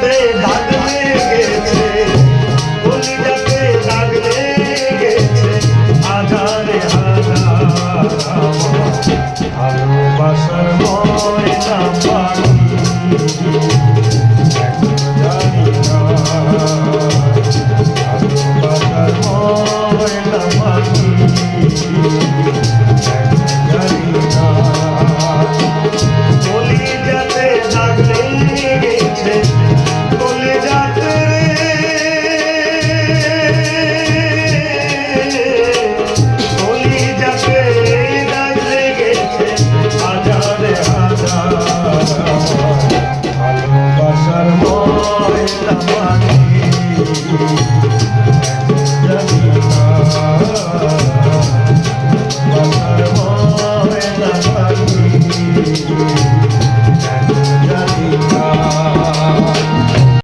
যাতে দাগ লেগেছে, কলিজাতে দাগ লেগেছে, হাজারে হাজার ভালোবাসার ময়না পাখি, এখন জানি না ভালোবাসার ময়না পাখি, এখন জানি না। কলিজাতে দাগ লেগেছে, কলিজাতে কলিজাতে দাগ লেগেছে, হাজারে হাজার ভালোবাসার ময়না পাখি, এখন